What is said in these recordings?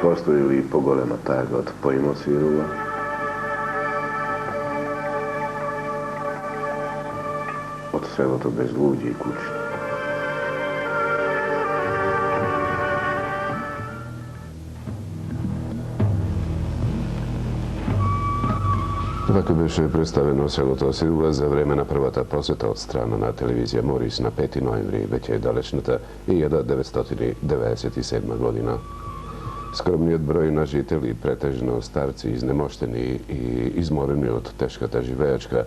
Postoji li poголема тага од поимот Сирува? Од селото без луѓе и куќи. Вако беше представено селото Сирува за време на првата посета од страна на телевизија Морис на 5 ноември, веќе далечната 1997 година. Скромниот број на жители, претежно старци, изнемоштени и изморени од тешката живеачка,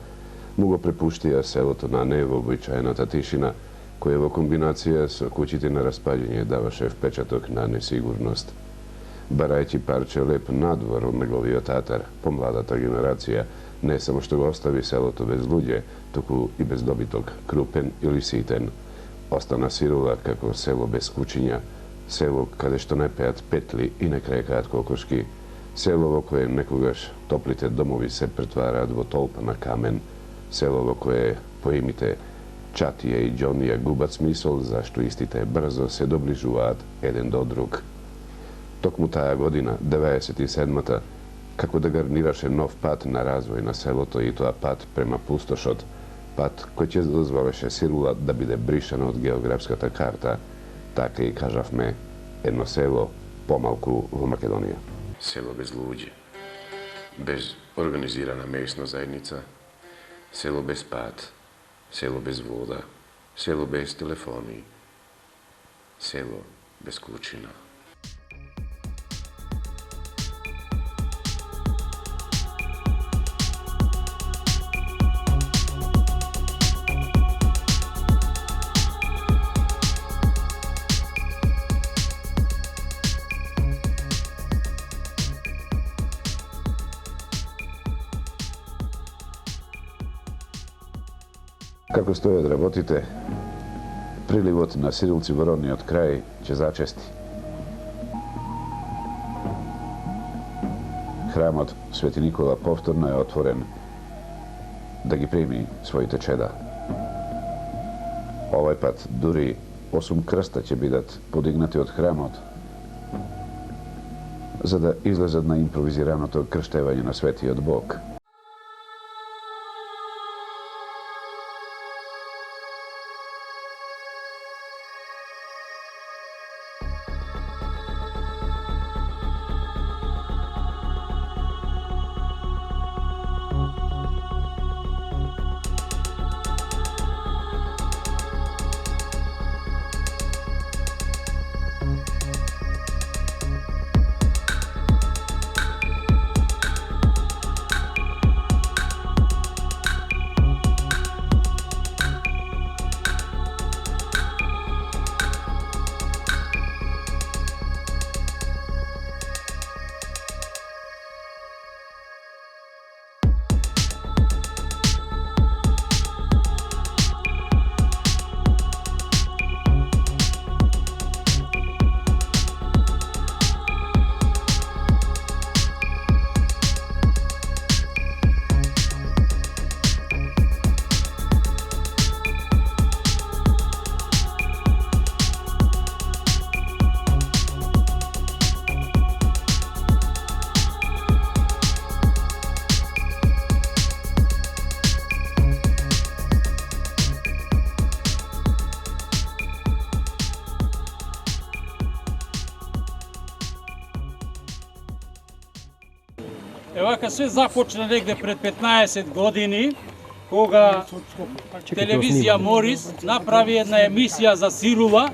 му го препуштија селото на невообичаената тишина, која во комбинација со куќите на распаѓање даваше впечаток на несигурност. Барајќи парче леп надвор од неговиот татар, помладата генерација не само што го остави селото без луѓе, туку и без добиток, крупен или ситен. Остана Сирува како село без куќиња, село каде што не пеат петли и не крекаат кокошки, село во кое некогаш топлите домови се претвараат во толпа на камен, село во кое поимите Чатија и Џонија губат смисол, зашто истите брзо се доближуваат еден до друг. Токму таа година, 97-та, како да гарнираше нов пат на развој на селото и тоа пат према пустошот, пат кој ќе дозволеше Сирува да биде бришана од географската карта, така и кажавме едно село помалку во Македонија. Село без луѓе, без организирана месна заедница, село без пат, село без вода, село без телефони, село без куќина. Како стојат работите, приливот на сирилци во родниот крај ќе зачести. Храмот Свети Никола повторно е отворен да ги прими своите чеда. Овај пат дури 8 крста ќе бидат подигнати од храмот, за да излезат на импровизираното крштевање на Светиот Бог. Вака се започна негде пред 15 години, кога телевизија Морис направи една емисија за Сирува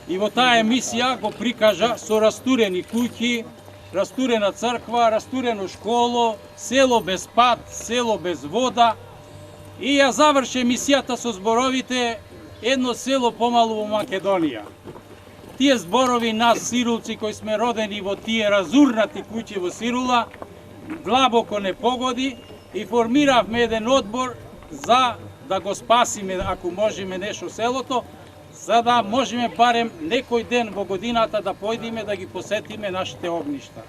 и во таа емисија го прикажа со растурени куќи, растурена црква, растурено школо, село без пат, село без вода и ја заврши емисијата со зборовите едно село помалу во Македонија. Тие зборови нас сирулци кои сме родени во тие разурнати куќи во Сирула длабоко не погоди и формиравме еден одбор за да го спасиме, ако можеме, нешто селото, за да можеме барем некој ден во годината да појдеме да ги посетиме нашите огништа.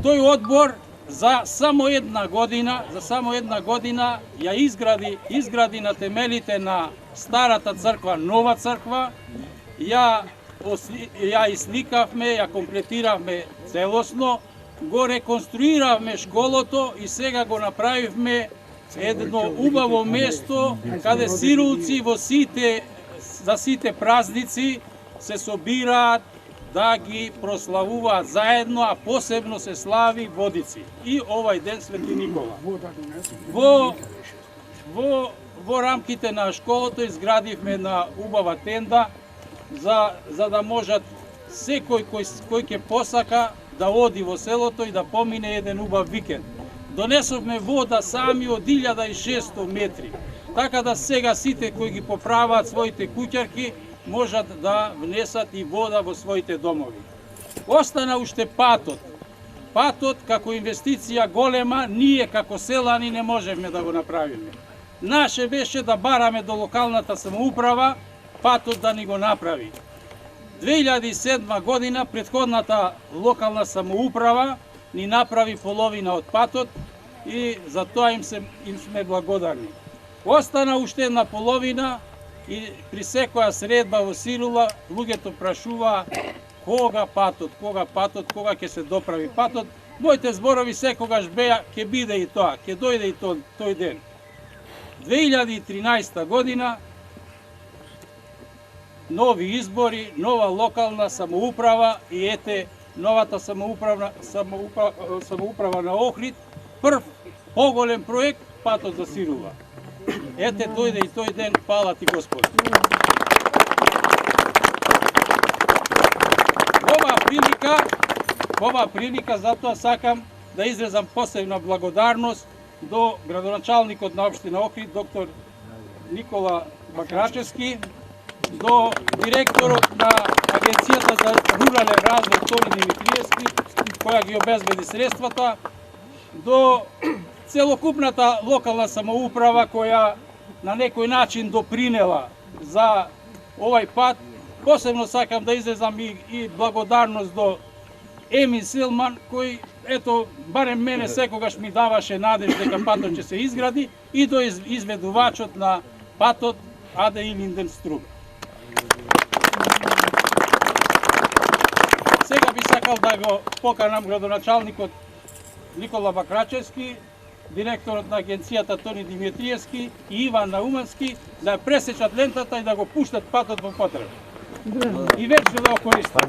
Тој одбор за само една година ја изгради на темелите на старата црква, нова црква, ја ја исликавме, ја комплетиравме целосно, го реконструиравме школото и сега го направивме едно убаво место каде сирулци за сите празници се собираат да ги прославуваат заедно, а посебно се слави Водици и овај ден Свети Никола. Во рамките на школото изградивме една убава тенда за да можат секој кој ќе посака да оди во селото и да помине еден убав викенд. Донесовме вода сами од 1600 метри, така да сега сите кои ги поправаат своите куќарки можат да внесат и вода во своите домови. Остана уште патот. Патот како инвестиција голема, ние како селани не можевме да го направиме. Наше беше да бараме до локалната самоуправа патот да ни го направи. 2007 година претходната локална самоуправа ни направи половина од патот и за тоа им сме благодарни. Остана уште една половина и при секоја средба во Сирула луѓето прашуваа кога патот, кога ќе се доправи патот. Моите зборови секогаш беа ќе биде и тоа, ќе дојде и тој ден. 2013 година нови избори, нова локална самоуправа и ете новата самоуправа на Охрид, прв поголем проект патот за Сирула. Ете дојде и тој ден, фала ти Господи. Ова прилика затоа сакам да изрезам посебна благодарност до градоначалникот на општина Охрид, доктор Никола Бакрачевски, до директорот на Агенцијата за рурален развој Тони Димитриевски, која ги обезбеди средствата, до целокупната локална самоуправа која на некој начин допринела за овај пат. Посебно сакам да изрезам и благодарност до Емин Силман, кој, ето, барем мене секогаш ми даваше надеж дека патот ќе се изгради, и до изведувачот на патот Аде Илинден Струга. Сега би сакал да го поканам градоначалникот Никола Бакрачевски, директорот на агенцијата Тони Димитриевски и Иван Наумански да ја пресечат лентата и да го пуштат патот во потреба. И вечно да го користат.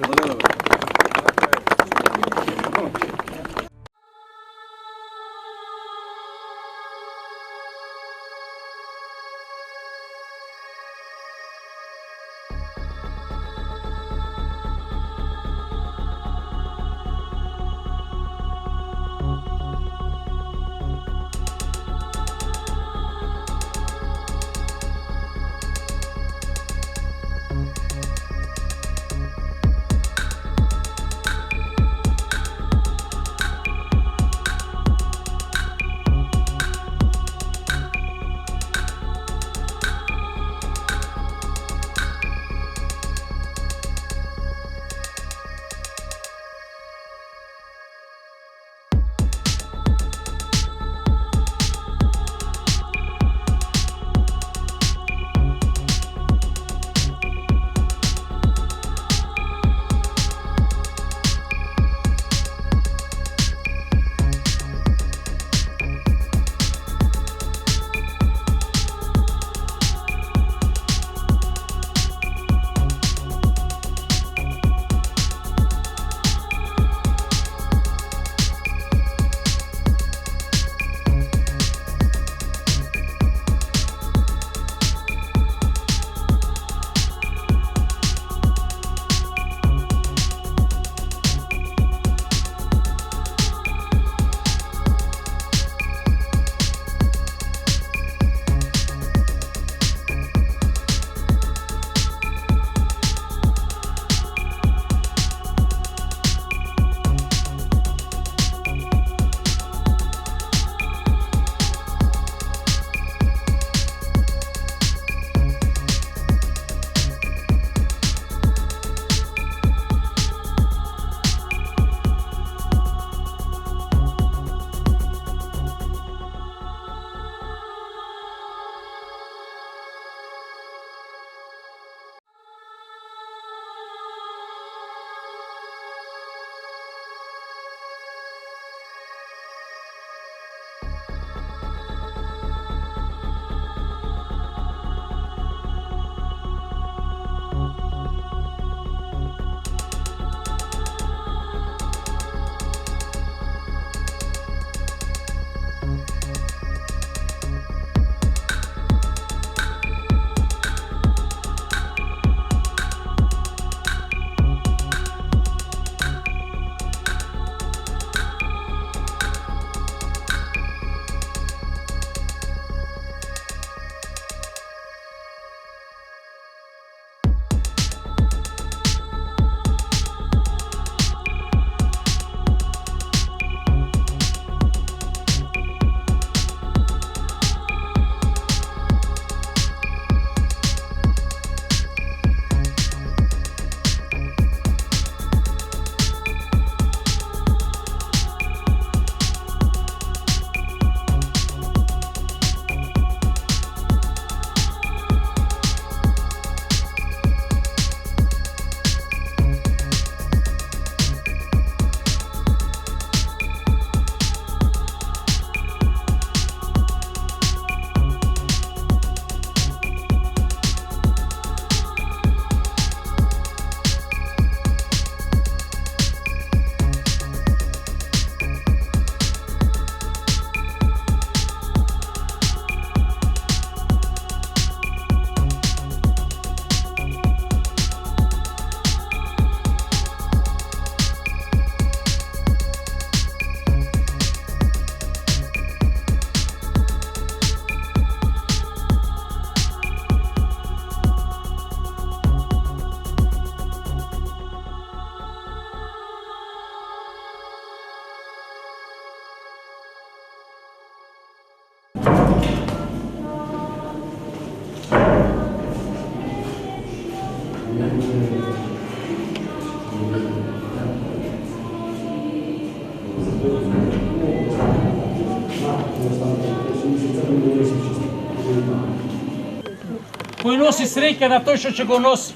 koji nosi sreća na to što će go nosi.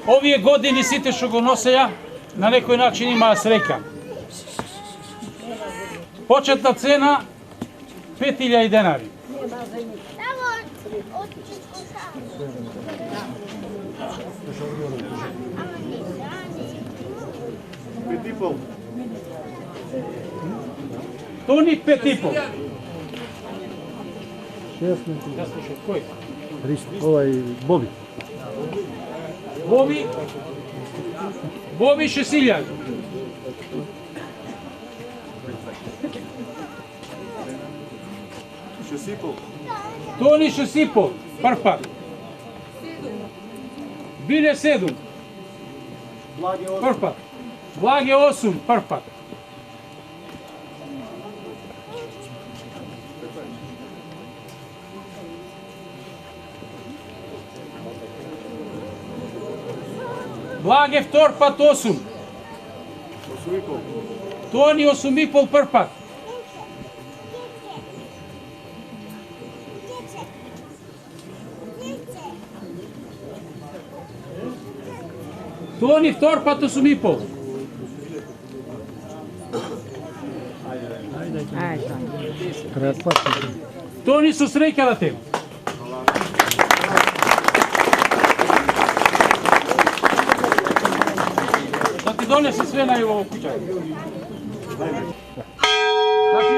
Ovije godini site što go nose ja, na nekoj način ima sreća. Početna cena 5.000 denari. To ni 5,5. Ja slušaj, koji? Bobi. Bobi 6.000. To ni 6,5. Parpak. Bilje 7. Parpak. Blage 8. Parpak. Blage vtorpat 8. To ni 8,5 parpak. To ni vtorpat 8,5. To nisu sreća na temu. Da ti donese sve na ovo kućaj. Znači,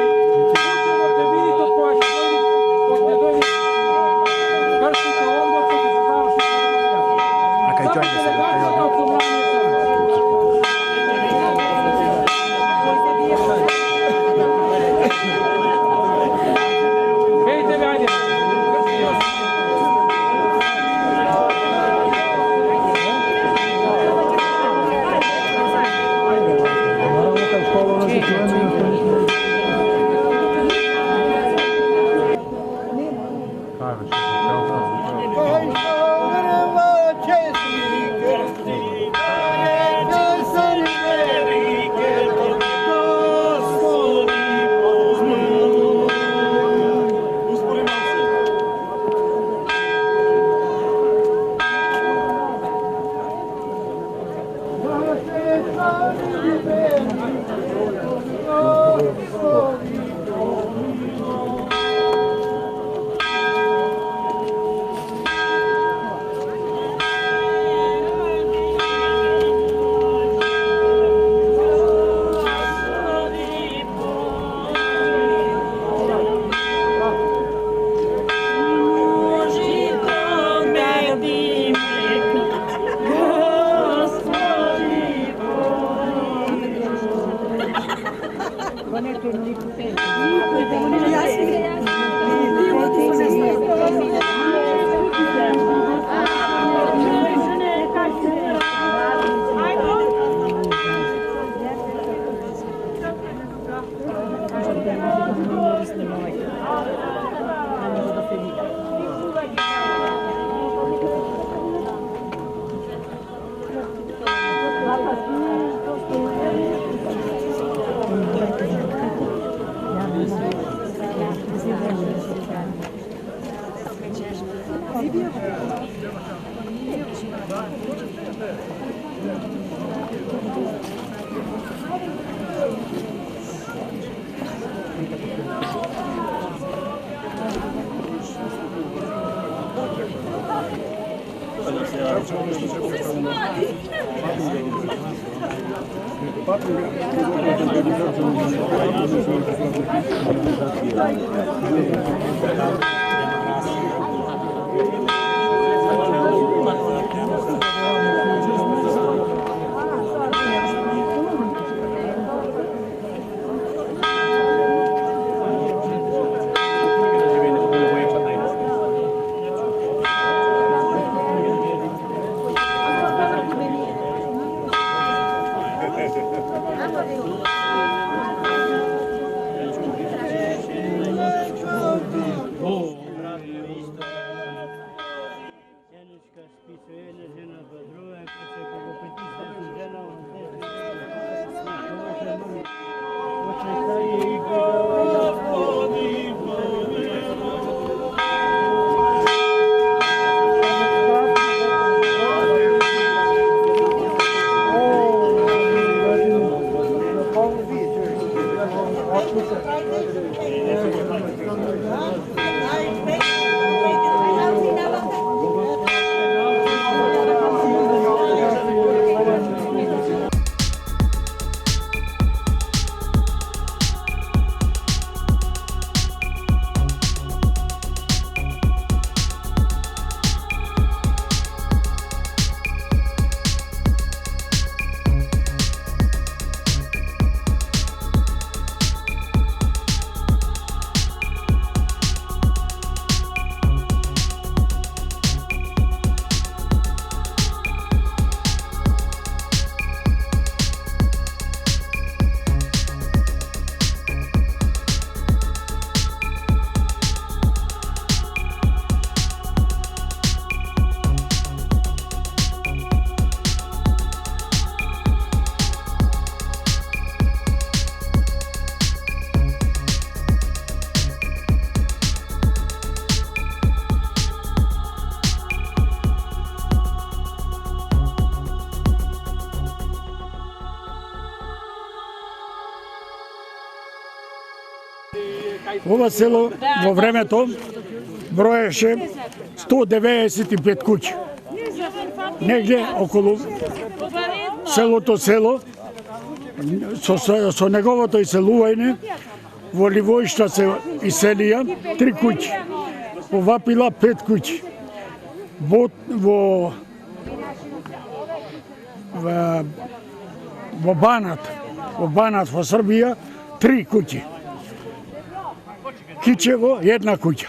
možete vidjeti od koja će dojiti, kršite ovdje, ko će se završiti na A kaj čojne se da Ова село во времето броеше 195 куќи. Негде околу селото со неговото иселување во Ливојшта се иселија 3 куќи. Во Вапила 5 куќи. Во Банат во Србија 3 куќи. Кичево 1 куќа.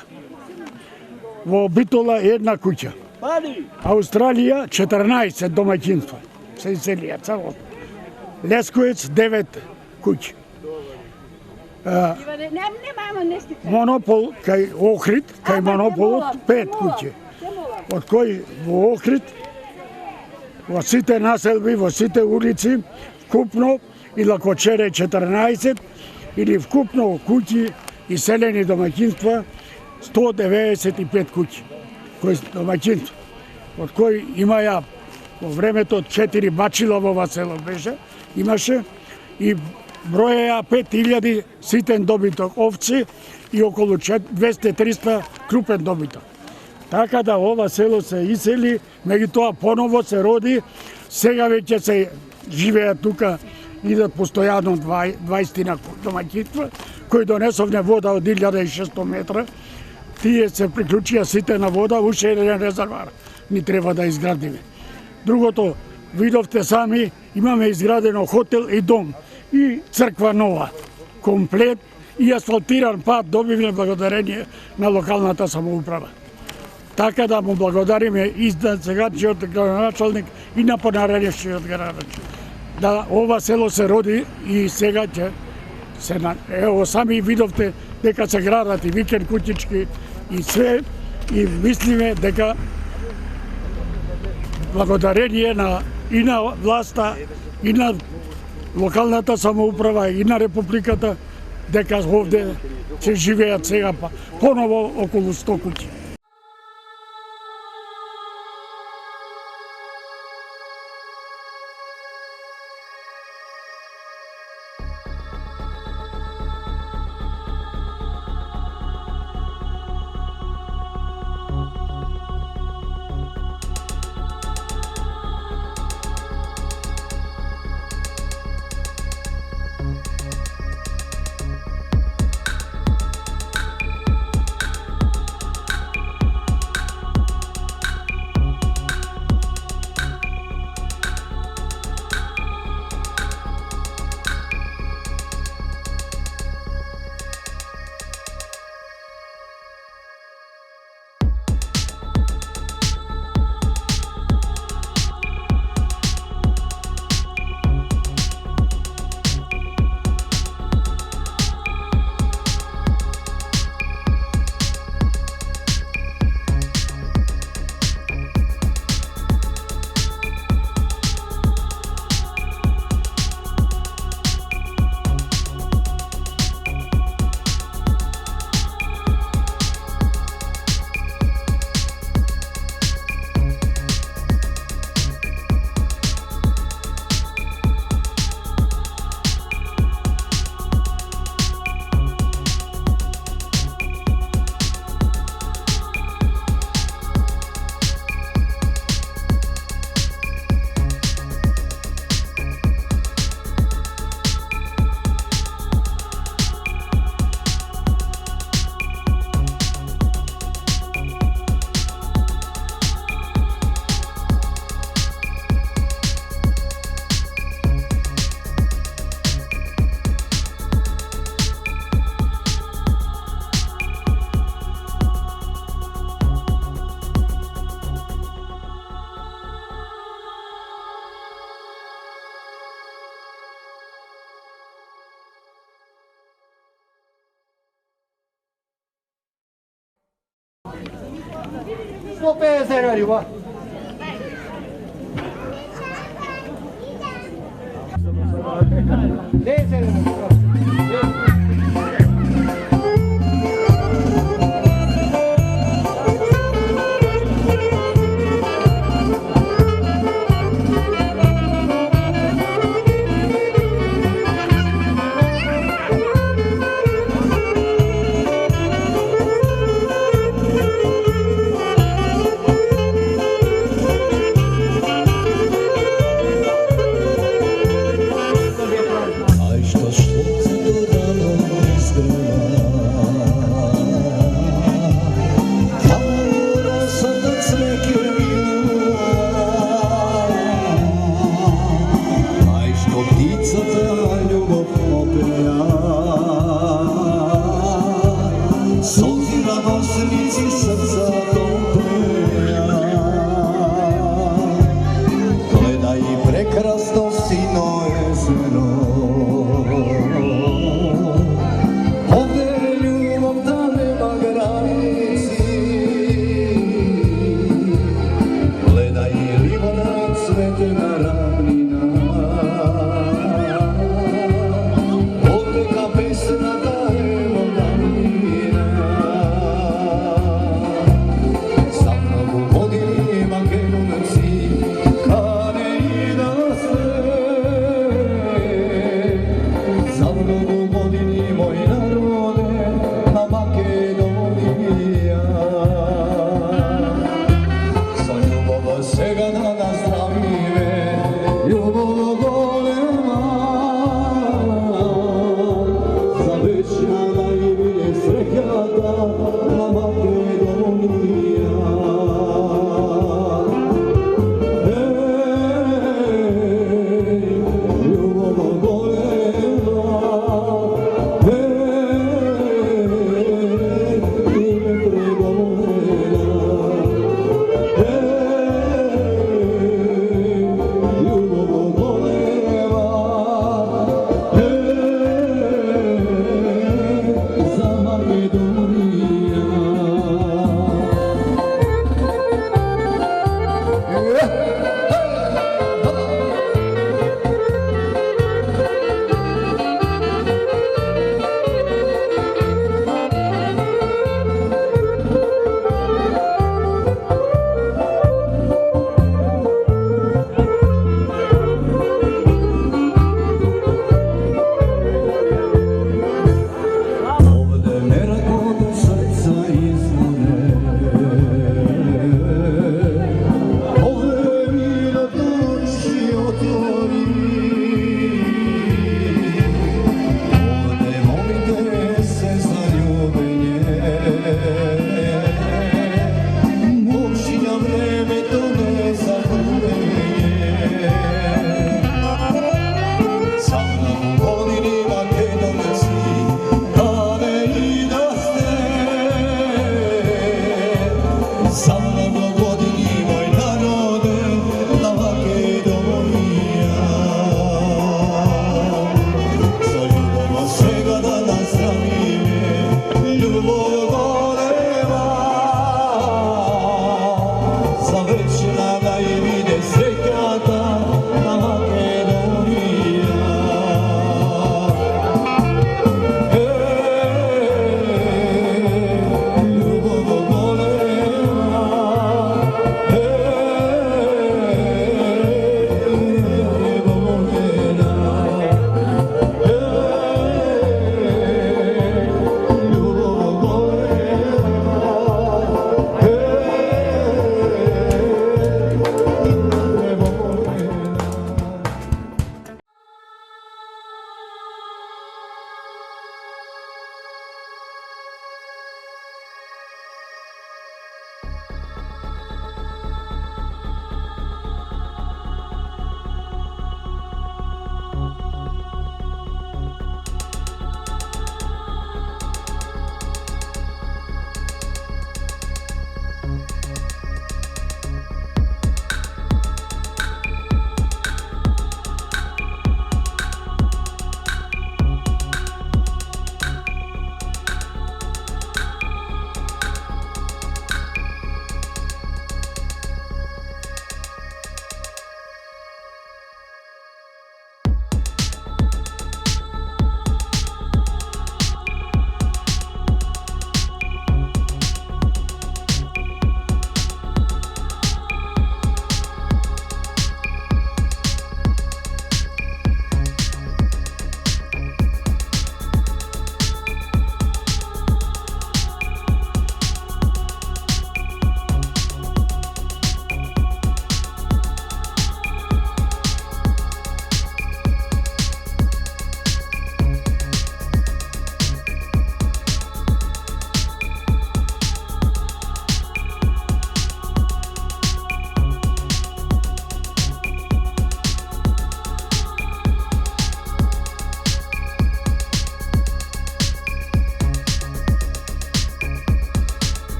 Во Битола 1 куќа. Австралија 14 домаќинства се иселија целото. Лесковец 9 куќи. Монопол кај Охрид, кај Монополот 5 куќи. Од кои во Охрид, во сите населби, во сите улици, вкупно и Лакочере 14 или вкупно куќи иселени домаќинства 195 куќи, кои домаќинства, од кои имаја во времето 4 бачила во ова село имаше и броеја 5000 ситен добиток овци и околу 200-300 крупен добиток. Така да ова село се исели, меѓутоа поново се роди, сега веќе се живеат тука, идат постојано 20 домаќинства, кои донесовне вода од 1600 метра, тие се приклучија сите на вода, уште еден резервар ни треба да изградиме. Другото, видовте сами, имаме изградено хотел и дом, и црква нова, комплет и асфалтиран пат добивме благодарение на локалната самоуправа. Така да му благодариме и на сегашниот градоначалник и на понаредниот градоначалник. Да ова село се роди и сега ќе ево сами видовте дека се градат и викенд куќички и све, и мислиме дека благодарение и на власта, и на локалната самоуправа, и на републиката, дека овде се живеат сега поново околу 100 куќи. 150 ljubav.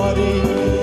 stvari